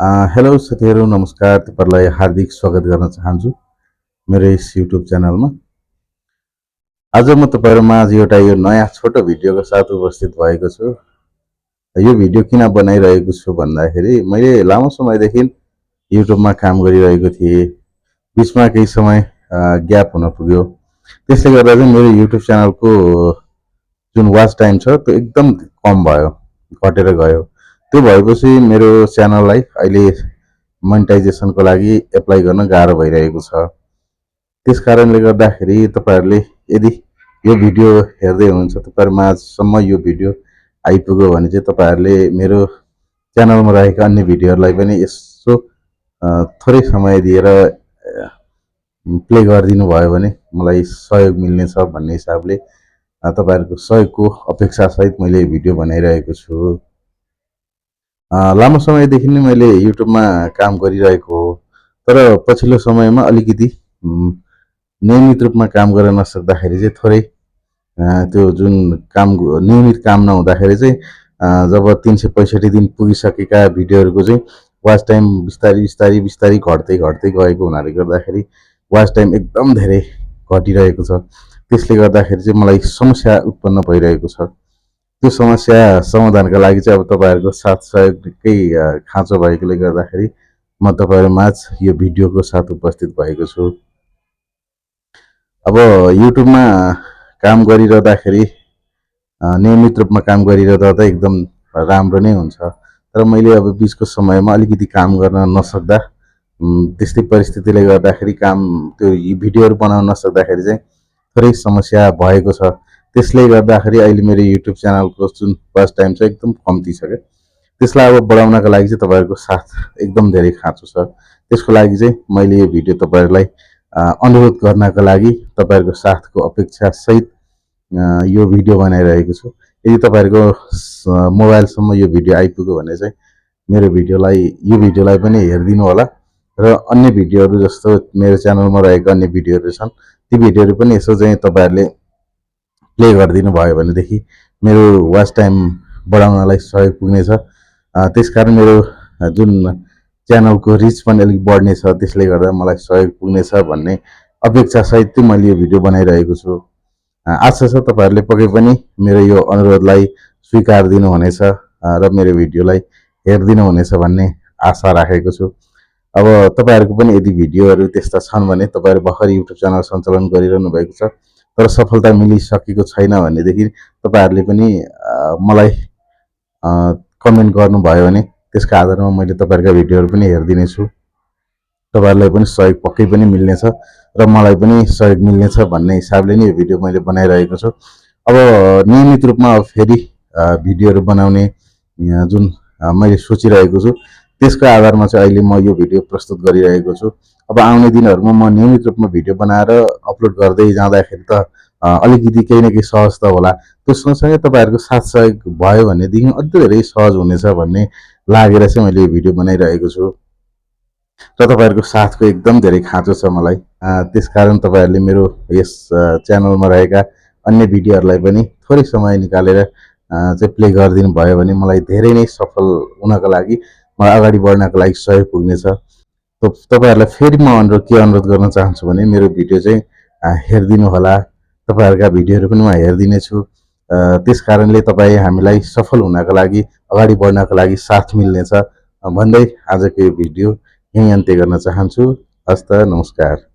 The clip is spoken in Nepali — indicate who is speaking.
Speaker 1: हेलो साथीहरू नमस्कार। तपाईहरुलाई हार्दिक स्वागत गर्न चाहन्छु मेरो यस युट्युब च्यानलमा। आज म तपाईहरुमा एउटा यो नयाँ छोटो भिडियोको साथ उपस्थित भएको छु। यो भिडियो किन बनाइरहेको छु भन्दाखेरि मैले लामो समयदेखि युट्युबमा काम गरिरहेको थिएँ। बीचमा केही समय ग्याप हुन पुग्यो। त्यसले गर्दा चाहिँ मेरो युट्युब च्यानलको जुन वाच टाइम छ त्यो एकदम कम भयो, घटेर गयो। त्यो भएपछि मेरो च्यानललाई अहिले मोनेटाइजेसनको लागि एप्लाई गर्न गाह्रो भइरहेको छ। त्यसकारणले गर्दाखेरि तपाईहरुले यदि यो भिडियो हेर्दै हुनुहुन्छ, तपाईहरुमाझसम्म यो भिडियो आइपुग्यो भने चाहिँ तपाईहरुले मेरो च्यानलमा रहेका अन्य भिडियोहरुलाई पनि यसो थोरै समय दिएर प्ले गरिदिनु भयो भने मलाई सहयोग मिल्नेछ भन्ने हिसाबले तपाईहरुको सहयोगको अपेक्षा सहित मैले भिडियो बनाइरहेको छु। लामो समयदेखि नै मैले युट्युबमा काम गरिरहेको हो, तर पछिल्लो समयमा अलिकति नियमित रूपमा काम गर्न नसक्दाखेरि चाहिँ थोरै त्यो जुन काम नियमित काम नहुँदाखेरि चाहिँ जब 365 दिन पुगिसकेका भिडियोहरुको चाहिँ वाच टाइम बिस्तारै घट्दै गएको हुनाले गर्दाखेरि वाच टाइम एकदम धेरै घटिरहेको छ। त्यसले गर्दाखेरि चाहिँ मलाई समस्या उत्पन्न भइरहेको छ। त्यो समस्या समाधानका लागि चाहिँ अब तपाईहरुको साथ सहयोगकै खाँचो भएकोले गर्दाखेरि म तपाईहरुमाझ यो भिडियोको साथ उपस्थित भएको छु। अब युट्युबमा काम गरिरहँदाखेरि नियमित रूपमा काम गरिरहँदा त एकदम राम्रो नै हुन्छ, तर मैले अब बीचको समयमा अलिकति काम गर्न नसक्दा त्यस्तै परिस्थितिले गर्दाखेरि काम त्यो भिडियोहरु बनाउन नसक्दाखेरि चाहिँ थोरै समस्या भएको छ। त्यसले गर्दाखेरि अहिले मेरो युट्युब च्यानलको जुन वाच टाइम छ एकदम कम्ती छ के। त्यसलाई अब बढाउनका लागि चाहिँ तपाईहरुको साथ एकदम धेरै खाँचो छ। त्यसको लागि चाहिँ मैले यो भिडियो तपाईहरुलाई अनुरोध गर्नका लागि तपाईहरुको साथको अपेक्षा सहित यो भिडियो बनाइरहेको छु। यदि तपाईहरुको मोबाइलसम्म यो भिडियो आइपुग्यो भने चाहिँ मेरो भिडियोलाई पनि हेरिदिनु होला र अन्य भिडियोहरु जस्तो मेरो च्यानलमा रहेका अन्य भिडियोहरु छन् ती भिडियोहरु पनि यसो चाहिँ तपाईहरुले प्ले गरिदिनु भयो भनेदेखि मेरो वाच टाइम बढाउनलाई सहयोग पुग्नेछ। त्यसकारण मेरो जुन च्यानलको रिच पनि अलिक बढ्नेछ, त्यसले गर्दा मलाई सहयोग पुग्नेछ भन्ने अपेक्षा सहित चाहिँ मैले यो भिडियो बनाइरहेको छु। आशा छ तपाईहरुले पक्कै पनि मेरो यो अनुरोधलाई स्वीकार दिनुहुनेछ र मेरो भिडियोलाई हेरिदिनु हुनेछ भन्ने आशा राखेको छु। अब तपाईहरुको पनि यदि भिडियोहरु त्यस्ता छन् भने तपाईहरु भर्खर युट्युब च्यानल सञ्चालन गरिरहनु भएको छ तर सफलता मिलिसकेको छैन भनेदेखि तपाईहरुले पनि मलाई कमेन्ट गर्नुभयो भने त्यसका आधारमा मैले तपाईहरुका भिडियोहरु पनि हेरिदिने छु। तपाईहरुलाई पनि सहयोग पक्कै पनि मिल्नेछ र मलाई पनि सहयोग मिल्नेछ भन्ने हिसाबले नै यो भिडियो मैले बनाइरहेको छु। अब नियमित रूपमा फेरि भिडियोहरु बनाउने जुन मैले सोचिरहेको छु त्यसको आधारमा चाहिँ अहिले म यो भिडियो प्रस्तुत गरिरहेको छु। अब आउने दिनहरुमा म नियमित रूपमा भिडियो बनाएर अपलोड गर्दै जाँदाखेरि त अलिकति केही न केही सहज त होला। त्यो सँगसँगै तपाईहरुको साथ सहयोग भयो भनेदेखि अझ धेरै सहज हुनेछ भन्ने लागेर चाहिँ मैले यो भिडियो बनाइरहेको छु र तपाईहरुको साथको एकदम धेरै खाँचो छ मलाई। त्यसकारण तपाईहरुले मेरो यस च्यानलमा रहेका अन्य भिडियोहरुलाई पनि थोरै समय निकालेर चाहिँ प्ले गरिदिनु भयो भने मलाई धेरै नै सफल हुनका लागि मलाई अगाडि बढ्नका लागि सहयोग पुग्नेछ। तपाईहरुलाई फेरि म अनुरोध गर्न चाहन्छु भने मेरो भिडियो चाहिँ हेरिदिनु होला। तपाईहरुका भिडियोहरु पनि म हेरिदिने छु। त्यसकारणले तपाई हामीलाई सफल हुनका लागि अगाडि बढ्नका लागि साथ मिल्नेछ भन्दै आजको यो भिडियो यही अन्त्य गर्न चाहन्छु। हस्त नमस्कार।